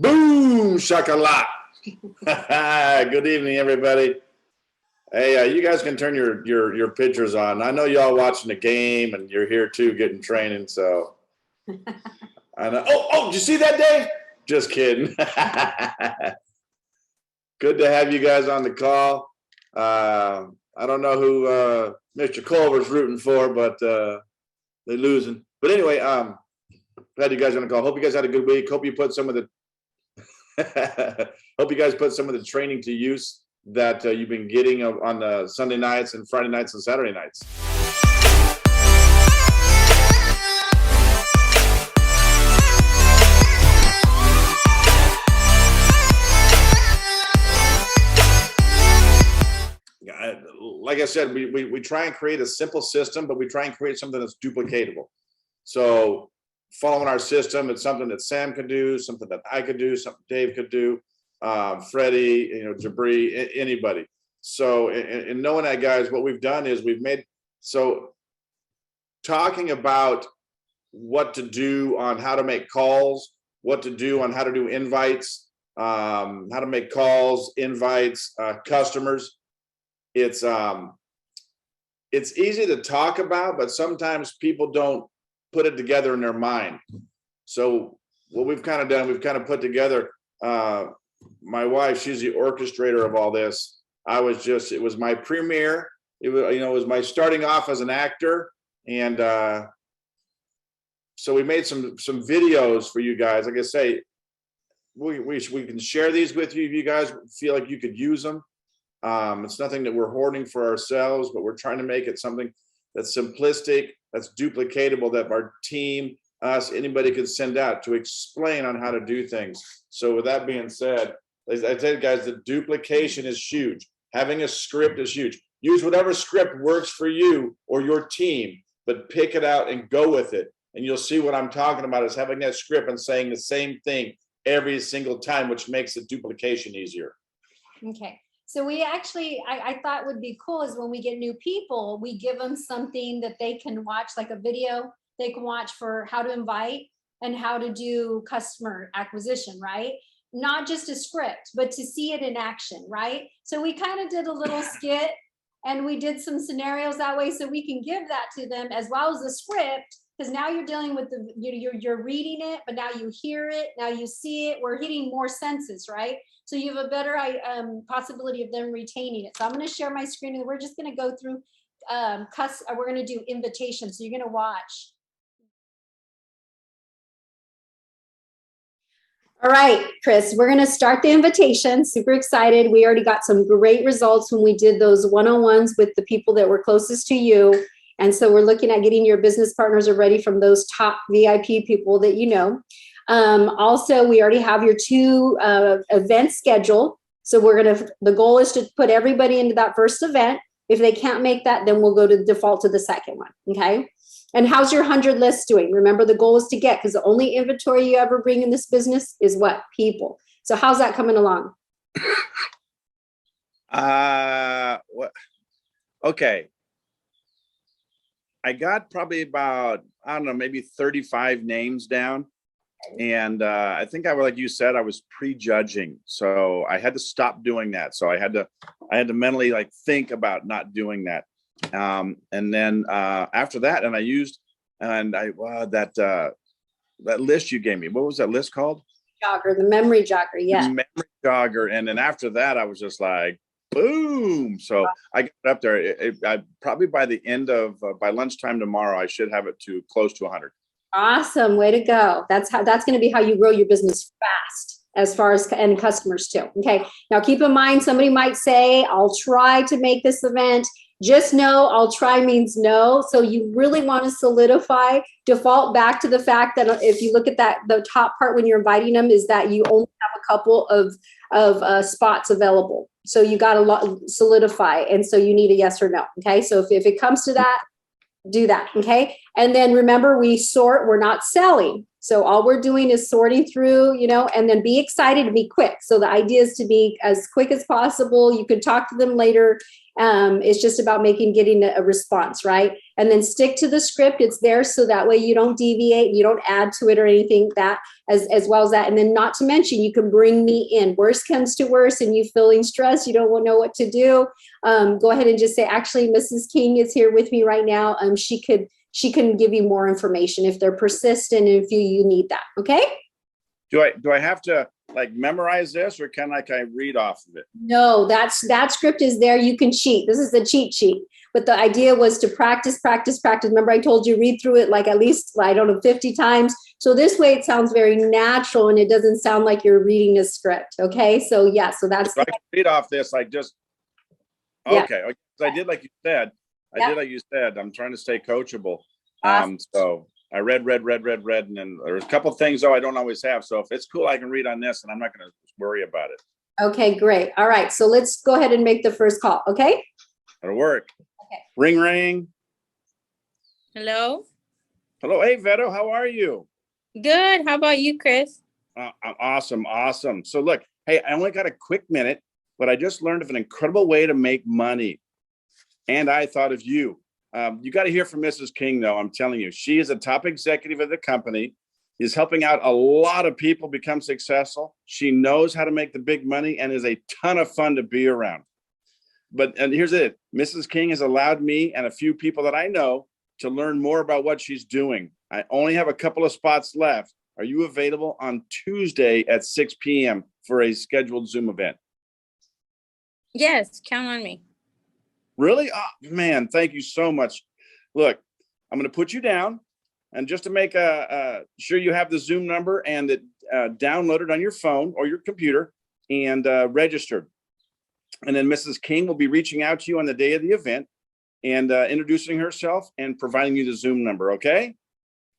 Boom, shakalak. Good evening, everybody. Hey, you guys can turn your pictures on. I know y'all watching the game, and you're here too, getting training. So, I know. Did you see that, Dave? Just kidding. Good to have you guys on the call. I don't know who Mr. Culver's rooting for, but they're losing. But anyway, glad you guys are on the call. Hope you guys had a good week. Hope you put some of the hope you guys put some of the training to use that you've been getting on the Sunday nights and Friday nights and Saturday nights. Like I said, we try and create a simple system, but we try and create something that's duplicatable. So following our system, it's something that Sam could do, something that I could do, something Dave could do, Freddie, Jabri, anybody. So in knowing that, guys, what we've done is talking about what to do on how to make calls, what to do on how to do invites, how to make calls, invites, customers. It's easy to talk about, but sometimes people don't put it together in their mind. So what we've kind of done, we've kind of put together, my wife, she's the orchestrator of all this. It was my premiere. It was my starting off as an actor. And so we made some videos for you guys. Like I say, we can share these with you if you guys feel like you could use them. It's nothing that we're hoarding for ourselves, but we're trying to make it something that's simplistic, that's duplicatable, that our team, us, anybody could send out to explain on how to do things. So with that being said, as I said, guys, the duplication is huge. Having a script is huge. Use whatever script works for you or your team, but pick it out and go with it. And you'll see what I'm talking about is having that script and saying the same thing every single time, which makes the duplication easier. Okay. So we actually, I thought would be cool is when we get new people, we give them something that they can watch, like a video they can watch for how to invite and how to do customer acquisition, right? Not just a script, but to see it in action, right? So we kind of did a little skit and we did some scenarios that way so we can give that to them as well as the script, because now you're dealing with you're reading it, but now you hear it, now you see it. We're hitting more senses, right? So you have a better possibility of them retaining it. So I'm going to share my screen and we're just going to go through we're going to do invitations. So you're going to watch. All right, Chris, we're going to start the invitation. Super excited. We already got some great results when we did those one-on-ones with the people that were closest to you. And so we're looking at getting your business partners already from those top VIP people that you know. Also, we already have your 2 events scheduled. So the goal is to put everybody into that first event. If they can't make that, then we'll go to default to the second one. Okay. And how's your 100 lists doing? Remember, the goal is to get, because the only inventory you ever bring in this business is what? People. So how's that coming along? Okay. I got probably about, I don't know, maybe 35 names down. And I think like you said, I was prejudging. So I had to stop doing that. So I had to mentally think about not doing that. And then after that, and I used, that list you gave me, what was that list called? Jogger, the memory jogger. Yeah. The memory jogger. And then after that, I was just like, boom. So I got up there. I probably by the end of, by lunchtime tomorrow, I should have it to close to 100. Awesome. Way to go. That's going to be how you grow your business fast as far as and customers too. Okay. Now keep in mind, somebody might say, I'll try to make this event. Just know I'll try means no. So you really want to solidify, default back to the fact that if you look at the top part when you're inviting them is that you only have a couple of spots available. So you got to solidify. And so you need a yes or no. Okay. So if it comes to that, do that. Okay. And then remember, we sort, we're not selling. So all we're doing is sorting through, and then be excited to be quick. So the idea is to be as quick as possible. You can talk to them later It's just about getting a response, right? And then stick to the script. It's there so that way you don't deviate, you don't add to it or anything, that as well as that. And then not to mention, you can bring me in. Worst comes to worst and you feeling stressed, you don't know what to do. Go ahead and just say, actually, Mrs. King is here with me right now. She can give you more information if they're persistent and if you need that. Okay. Do I have to like memorize this, or can I read off of it? No, that script is there. You can cheat. This is the cheat sheet. But the idea was to practice. Remember, I told you read through it like at least, I don't know, 50 times. So this way it sounds very natural and it doesn't sound like you're reading a script. Okay. So yeah, so that's. So I can read off this like just, okay. Yeah. So I did like you said. I'm trying to stay coachable. Awesome. So I read, and then there's a couple of things though I don't always have. So if it's cool, I can read on this, and I'm not going to worry about it. Okay, great. All right, so let's go ahead and make the first call. Okay. That'll work. Okay. Ring, ring. Hello. Hello. Hey, Veto. How are you? Good. How about you, Chris? Awesome. So look, hey, I only got a quick minute, but I just learned of an incredible way to make money, and I thought of you. You got to hear from Mrs. King, though. I'm telling you, she is a top executive of the company, is helping out a lot of people become successful. She knows how to make the big money and is a ton of fun to be around. And here's it. Mrs. King has allowed me and a few people that I know to learn more about what she's doing. I only have a couple of spots left. Are you available on Tuesday at 6 p.m. for a scheduled Zoom event? Yes, count on me. Really? Oh, man, thank you so much. Look, I'm going to put you down, and just to make sure you have the Zoom number and it downloaded on your phone or your computer and registered. And then Mrs. King will be reaching out to you on the day of the event and introducing herself and providing you the Zoom number, okay?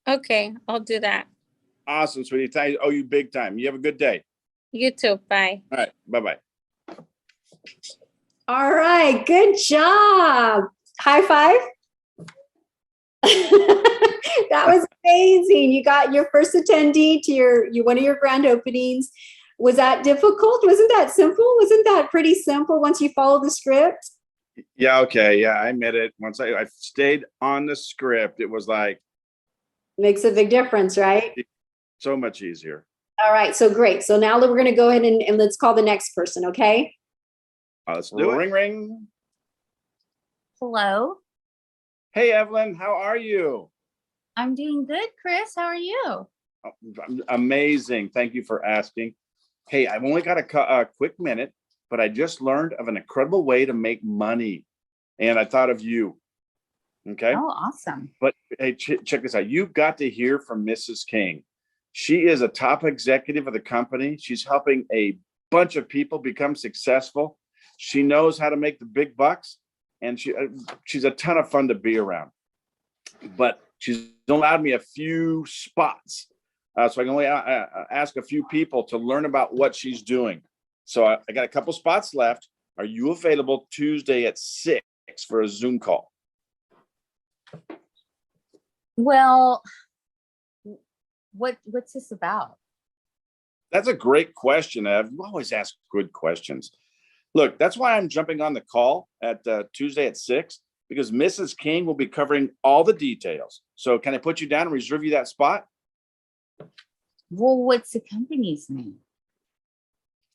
Okay, I'll do that. Awesome, sweetie. I owe you big time. You have a good day. You too. Bye. All right, bye-bye. All right, good job. High five. That was amazing. You got your first attendee to one of your grand openings. Was that difficult? Wasn't that simple? Wasn't that pretty simple once you follow the script? Yeah, okay. Yeah, I admit it. Once I stayed on the script, it was like. Makes a big difference, right? So much easier. All right, so great. So now we're going to go ahead and let's call the next person, okay? Let's do it. Ring, ring. Hello. Hey, Evelyn, how are you? I'm doing good, Chris. How are you? Amazing. Thank you for asking. Hey, I've only got a quick minute, but I just learned of an incredible way to make money, and I thought of you. Okay. Oh, awesome. But hey, check this out. You've got to hear from Mrs. King. She is a top executive of the company. She's helping a bunch of people become successful. She knows how to make the big bucks, and she's a ton of fun to be around. But she's allowed me a few spots, so I can only ask a few people to learn about what she's doing. So I got a couple spots left. Are you available Tuesday at 6 for a Zoom call? Well, what's this about? That's a great question, Ev. You always ask good questions. Look, that's why I'm jumping on the call at Tuesday at 6, because Mrs. King will be covering all the details. So can I put you down and reserve you that spot? Well, what's the company's name?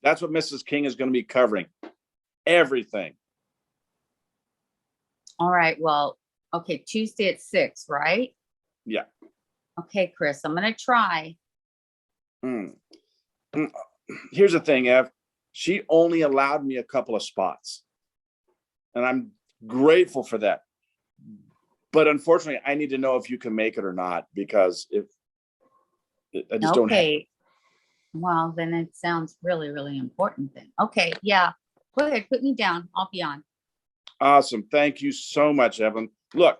That's what Mrs. King is going to be covering. Everything. All right. Well, okay. Tuesday at 6, right? Yeah. Okay, Chris, I'm going to try. Here's the thing, Ev. She only allowed me a couple of spots, and I'm grateful for that. But unfortunately, I need to know if you can make it or not, because if I just don't have. Well, then it sounds really, really important then. Okay, yeah. Go ahead, put me down. I'll be on. Awesome. Thank you so much, Evelyn. Look,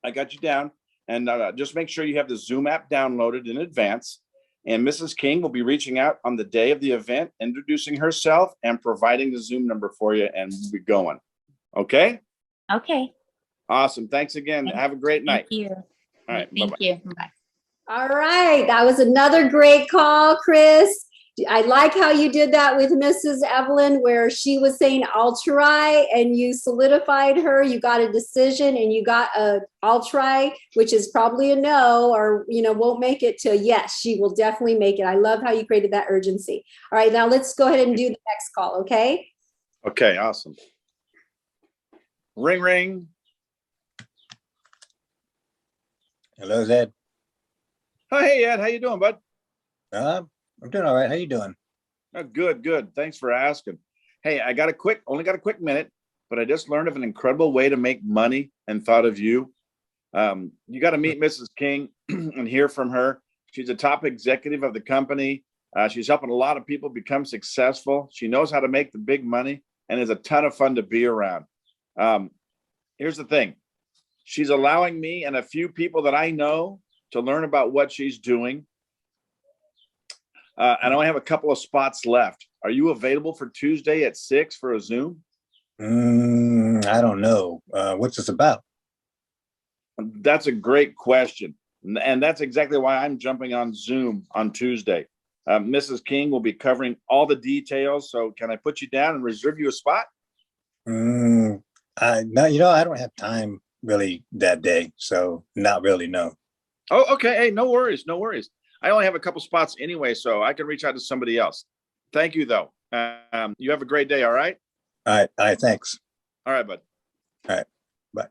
I got you down, and just make sure you have the Zoom app downloaded in advance. And Mrs. King will be reaching out on the day of the event, introducing herself and providing the Zoom number for you, and we'll be going. Okay? Okay. Awesome. Thanks again. Have a great night. Thank you. All right. Thank Bye-bye. you. Bye. All right, that was another great call, Chris. I like how you did that with Mrs. Evelyn, where she was saying I'll try, and you solidified her. You got a decision, and you got a I'll try, which is probably a no, or won't make it to yes. She will definitely make it. I love how you created that urgency. All right, now let's go ahead and do the next call. Okay. Okay, awesome. Ring, ring. Hello, Ed. Oh, hey, Ed, how you doing, bud? I'm doing all right. How you doing? Oh, good, good. Thanks for asking. Hey, only got a quick minute, but I just learned of an incredible way to make money and thought of you. You got to meet Mrs. King and hear from her. She's a top executive of the company. She's helping a lot of people become successful. She knows how to make the big money and is a ton of fun to be around. Here's the thing. She's allowing me and a few people that I know to learn about what she's doing. And I only have a couple of spots left. Are you available for Tuesday at 6 for a Zoom? I don't know. What's this about? That's a great question. And that's exactly why I'm jumping on Zoom on Tuesday. Mrs. King will be covering all the details. So can I put you down and reserve you a spot? No, I don't have time really that day. So not really, no. Oh, okay. Hey, no worries. No worries. I only have a couple spots anyway, so I can reach out to somebody else. Thank you, though. You have a great day. All right. All right. Thanks. All right, bud. All right. Bye.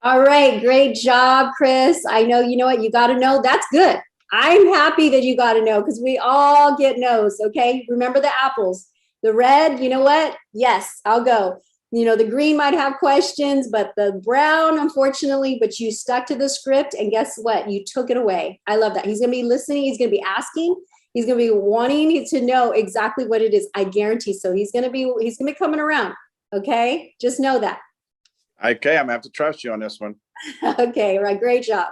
All right, great job, Chris. I know, you know what, you got to know. That's good. I'm happy that you got to know, because we all get no's, okay? Remember the apples. The red, you know what? Yes, I'll go. The green might have questions, but the brown, unfortunately, but you stuck to the script, and guess what? You took it away. I love that. He's going to be listening. He's going to be asking. He's going to be wanting to know exactly what it is. I guarantee. So he's going to be coming around. Okay. Just know that. Okay. I'm going to have to trust you on this one. Okay. Right. Great job.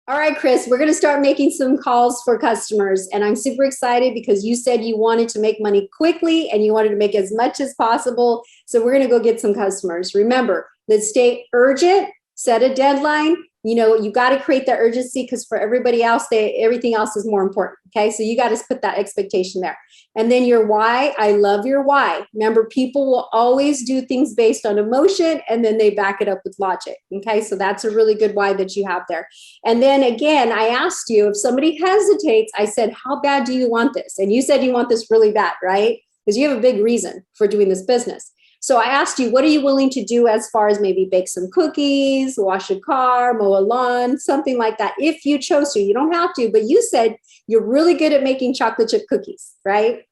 All right, Chris, we're going to start making some calls for customers. And I'm super excited because you said you wanted to make money quickly and you wanted to make as much as possible. So we're going to go get some customers. Remember, let's stay urgent, set a deadline. You got to create that urgency, because for everybody else, everything else is more important. Okay. So you got to put that expectation there. And then your why. I love your why. Remember, people will always do things based on emotion, and then they back it up with logic. Okay. So that's a really good why that you have there. And then again, I asked you, if somebody hesitates, I said, how bad do you want this? And you said you want this really bad, right? Because you have a big reason for doing this business. So I asked you, what are you willing to do as far as maybe bake some cookies, wash a car, mow a lawn, something like that, if you chose to. You don't have to, but you said you're really good at making chocolate chip cookies, right?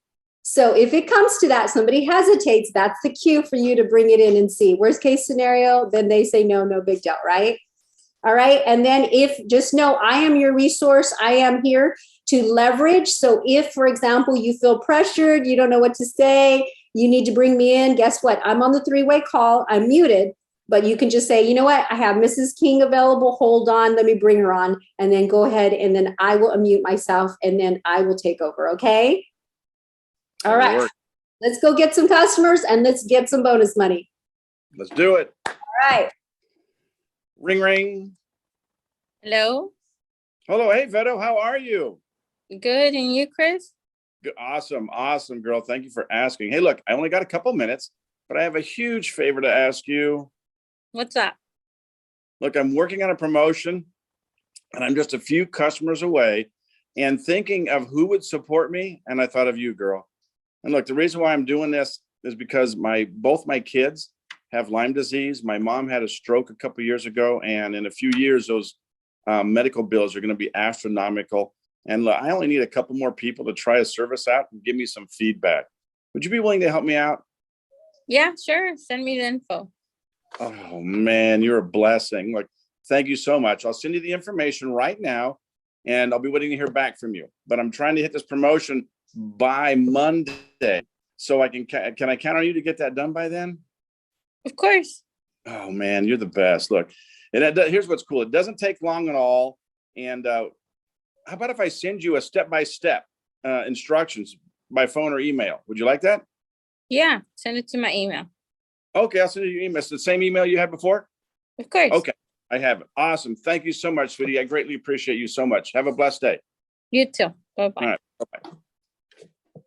So if it comes to that, somebody hesitates, that's the cue for you to bring it in and see. Worst case scenario, then they say no big deal, right? All right. And then just know I am your resource. I am here to leverage. So if, for example, you feel pressured, you don't know what to say, you need to bring me in, guess what? I'm on the three-way call. I'm muted, but you can just say, you know what? I have Mrs. King available. Hold on. Let me bring her on. And then go ahead. And then I will unmute myself, and then I will take over. Okay. All right. Let's go get some customers, and let's get some bonus money. Let's do it. All right. Ring, ring. Hello. Hello. Hey, Vedo. How are you? Good. And you, Chris? Good. Awesome. Awesome, girl. Thank you for asking. Hey, look, I only got a couple minutes, but I have a huge favor to ask you. What's up? Look, I'm working on a promotion, and I'm just a few customers away and thinking of who would support me. And I thought of you, girl. And look, the reason why I'm doing this is because both my kids have Lyme disease. My mom had a stroke a couple of years ago, and in a few years, those medical bills are going to be astronomical. And look, I only need a couple more people to try a service out and give me some feedback. Would you be willing to help me out? Yeah, sure. Send me the info. Oh, man, you're a blessing. Look, thank you so much. I'll send you the information right now, and I'll be waiting to hear back from you. But I'm trying to hit this promotion by Monday. So can I count on you to get that done by then? Of course. Oh, man, you're the best. Look, and here's what's cool. It doesn't take long at all. And how about if I send you a step-by-step instructions by phone or email? Would you like that? Yeah, send it to my email. Okay, I'll send you your email. It's the same email you had before? Of course. Okay. I have it. Awesome. Thank you so much, sweetie. I greatly appreciate you so much. Have a blessed day. You too. All Bye-bye. right. Bye-bye.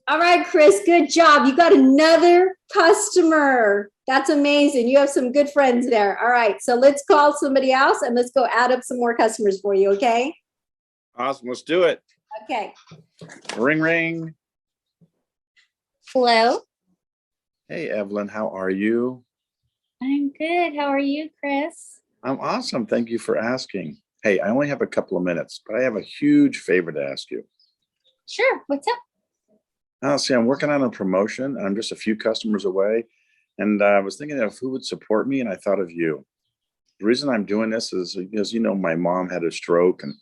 All right, Chris, good job. You got another customer. That's amazing. You have some good friends there. All right, so let's call somebody else and let's go add up some more customers for you, okay? Awesome. Let's do it. Okay. Ring, ring. Hello, Hey, Evelyn, how are you? I'm good. How are you, Chris? I'm awesome. Thank you for asking. Hey, I only have a couple of minutes, but I have a huge favor to ask you. Sure. What's up? See, I'm working on a promotion and I'm just a few customers away. And I was thinking of who would support me, and I thought of you. The reason I'm doing this is because, my mom had a stroke and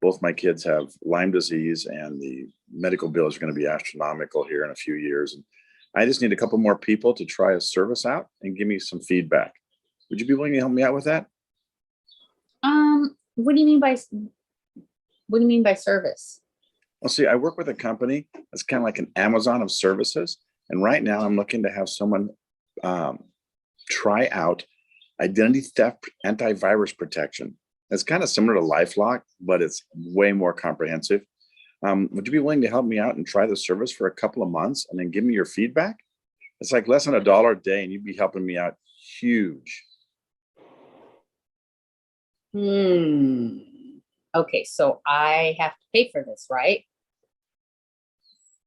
both my kids have Lyme disease, and the medical bills are going to be astronomical here in a few years. And I just need a couple more people to try a service out and give me some feedback. Would you be willing to help me out with that? What do you mean by service? Well, see, I work with a company that's kind of like an Amazon of services. And right now I'm looking to have someone try out identity theft antivirus protection. It's kind of similar to LifeLock, but it's way more comprehensive. Would you be willing to help me out and try the service for a couple of months and then give me your feedback? It's like less than $1 a day, and you'd be helping me out huge. Okay, so I have to pay for this, right?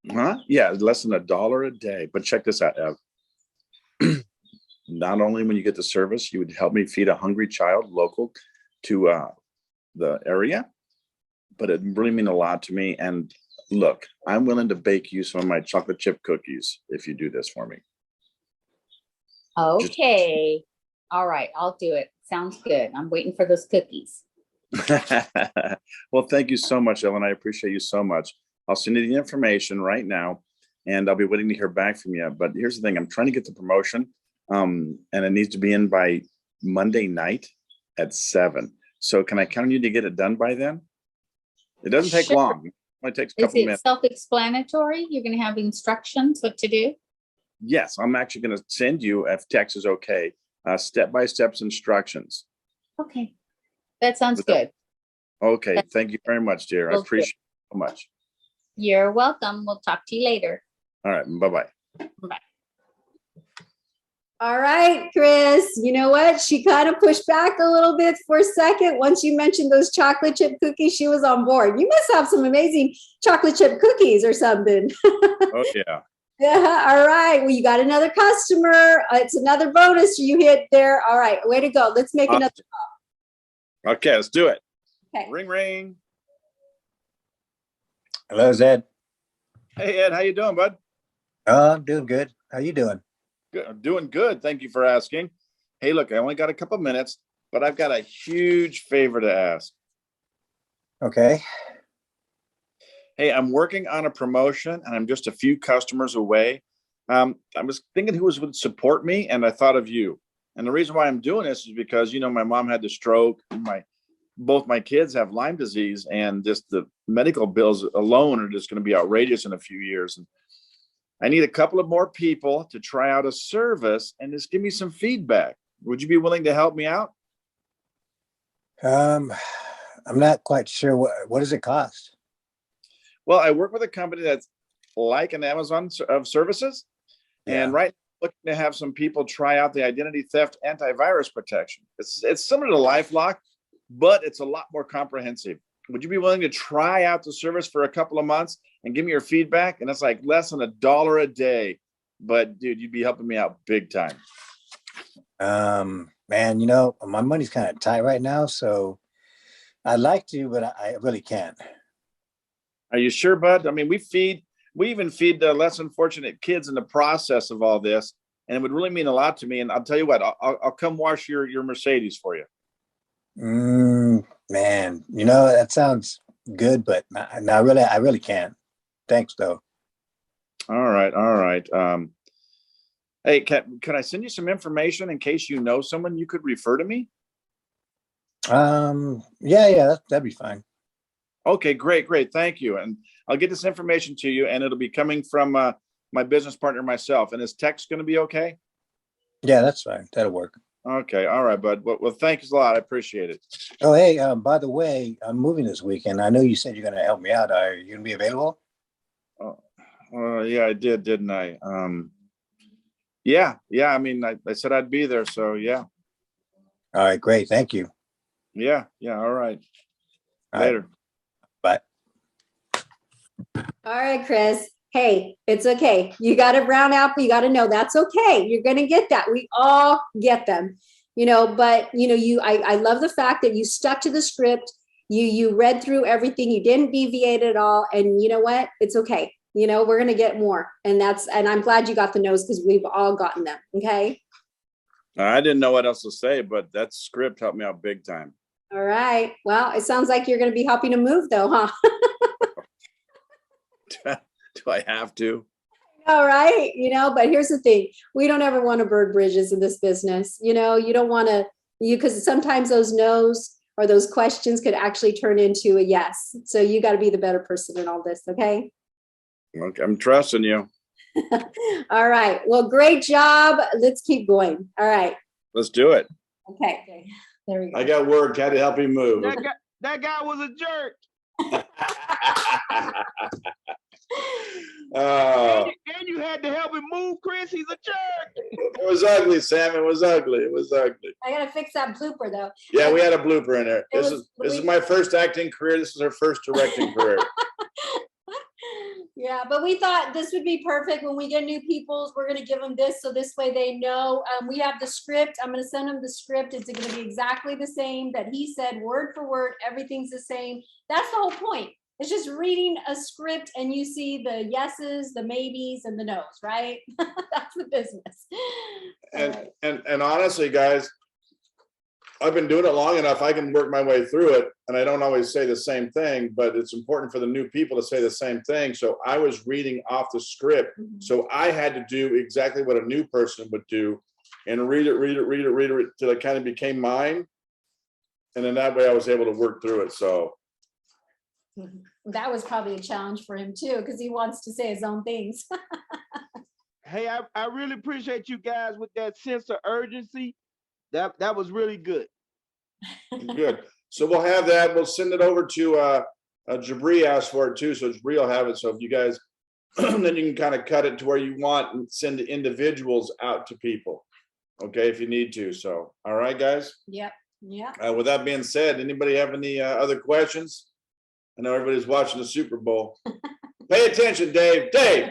Huh? Yeah, less than $1 a day. But check this out, Ev. Not only when you get the service, you would help me feed a hungry child local to the area, but it really mean a lot to me. And look, I'm willing to bake you some of my chocolate chip cookies if you do this for me. Okay. All right, I'll do it. Sounds good. I'm waiting for those cookies. Well, thank you so much, Ellen. I appreciate you so much. I'll send you the information right now, and I'll be waiting to hear back from you. But here's the thing. I'm trying to get the promotion, and it needs to be in by Monday night at 7. So can I count on you to get it done by then? It doesn't take Sure. long. It only takes a Is couple it minutes. self-explanatory? You're going to have instructions what to do? Yes, I'm actually going to send you, if text is okay, step-by-step instructions. Okay. That sounds Would that- good. Okay. Thank you very much, dear. I Will do. appreciate it so much. You're welcome. We'll talk to you later. All right. Bye-bye. All right, Chris, you know what? She kind of pushed back a little bit for a second. Once you mentioned those chocolate chip cookies, she was on board. You must have some amazing chocolate chip cookies or something. Oh, yeah. Yeah, all right. Well, you got another customer. It's another bonus you hit there. All right, way to go. Let's make another. Okay, let's do it. Okay. Ring, ring. Hello, Zed. Hey, Ed, how you doing, bud? I'm doing good. How you doing? Good. I'm doing good. Thank you for asking. Hey, look, I only got a couple minutes, but I've got a huge favor to ask. Okay. Hey, I'm working on a promotion and I'm just a few customers away. I was thinking who would support me, and I thought of you. And the reason why I'm doing this is because, my mom had the stroke. Both my kids have Lyme disease, and just the medical bills alone are just going to be outrageous in a few years. And I need a couple of more people to try out a service and just give me some feedback. Would you be willing to help me out? I'm not quite sure what does it cost? Well, I work with a company that's like an Amazon of services. Yeah. And right now, looking to have some people try out the identity theft antivirus protection. It's similar to LifeLock, but it's a lot more comprehensive. Would you be willing to try out the service for a couple of months and give me your feedback? And it's like less than $1 a day. But dude, you'd be helping me out big time. Man, my money's kind of tight right now, so I'd like to, but I really can't. Are you sure, bud? I mean, we even feed the less unfortunate kids in the process of all this. And it would really mean a lot to me. And I'll tell you what, I'll come wash your Mercedes for you. Man, that sounds good, but I really can't. Thanks though. All right. Hey, can I send you some information in case you know someone you could refer to me? Yeah, that'd be fine. Okay, great. Thank you. And I'll get this information to you, and it'll be coming from my business partner, myself. And is text going to be okay? Yeah, that's fine. That'll work. Okay, all right, bud. Well, thanks a lot. I appreciate it. Oh, hey, by the way, I'm moving this weekend. I know you said you're gonna help me out. Are you gonna be available? Yeah, I did, didn't I? Yeah. I mean, I said I'd be there, so yeah. All right, great. Thank you. Yeah. All right. All right, Later. bye. All right, Chris. Hey, it's okay. You got a brown apple. You got to know that's okay. You're going to get that. We all get them, but I love the fact that you stuck to the script. You read through everything. You didn't deviate at all. And you know what? It's okay. We're going to get more. And I'm glad you got the no's because we've all gotten them. Okay. I didn't know what else to say, but that script helped me out big time. All right. Well, it sounds like you're going to be helping to move though, huh? Do I have to? All right. But here's the thing. We don't ever want to burn bridges in this business. You don't want to, because sometimes those no's or those questions could actually turn into a yes. So you got to be the better person in all this. Okay. Okay, I'm trusting you. All right. Well, great job. Let's keep going. All right. Let's do it. Okay. There we go. I got work. Had to help him move. That guy was a jerk. Oh, And you had to help him move, Chris. He's a jerk. it was ugly, Sam. It was ugly. I got to fix that blooper though. Yeah, we had a blooper in there. It This is my first acting career. This is her first directing career. Yeah, but we thought this would be perfect when we get new peoples. We're going to give them this so this way they know. We have the script. I'm going to send them the script. It's going to be exactly the same that he said, word for word. Everything's the same. That's the whole point. It's just reading a script and you see the yeses, the maybes, and the nos, right? That's the business. And honestly, guys, I've been doing it long enough. I can work my way through it, and I don't always say the same thing, but it's important for the new people to say the same thing. So I was reading off the script. So I had to do exactly what a new person would do and read it till it kind of became mine. And then that way I was able to work through it. So That was probably a challenge for him too, because he wants to say his own things. Hey, I really appreciate you guys with that sense of urgency. That was really good. good. So we'll have that. We'll send it over to Jabri asked for it too. So Jabri will have it. So if you guys, then you can kind of cut it to where you want and send the individuals out to people. Okay, if you need to. So, all right, guys. Yep. With that being said, anybody have any other questions? I know everybody's watching the Super Bowl. Pay attention, Dave. Dave.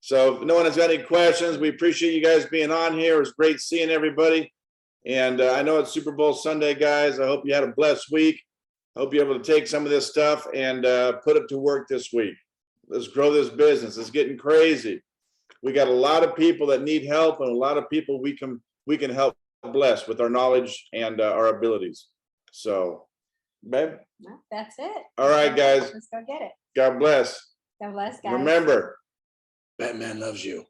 So if no one has got any questions, we appreciate you guys being on here. It was great seeing everybody. And I know it's Super Bowl Sunday, guys. I hope you had a blessed week. I hope you're able to take some of this stuff and put it to work this week. Let's grow this business. It's getting crazy. We got a lot of people that need help and a lot of people we can help bless with our knowledge and our abilities. So, babe. Well, that's it. All right, guys. Let's go get it. God bless. God bless, guys. Remember, Batman loves you.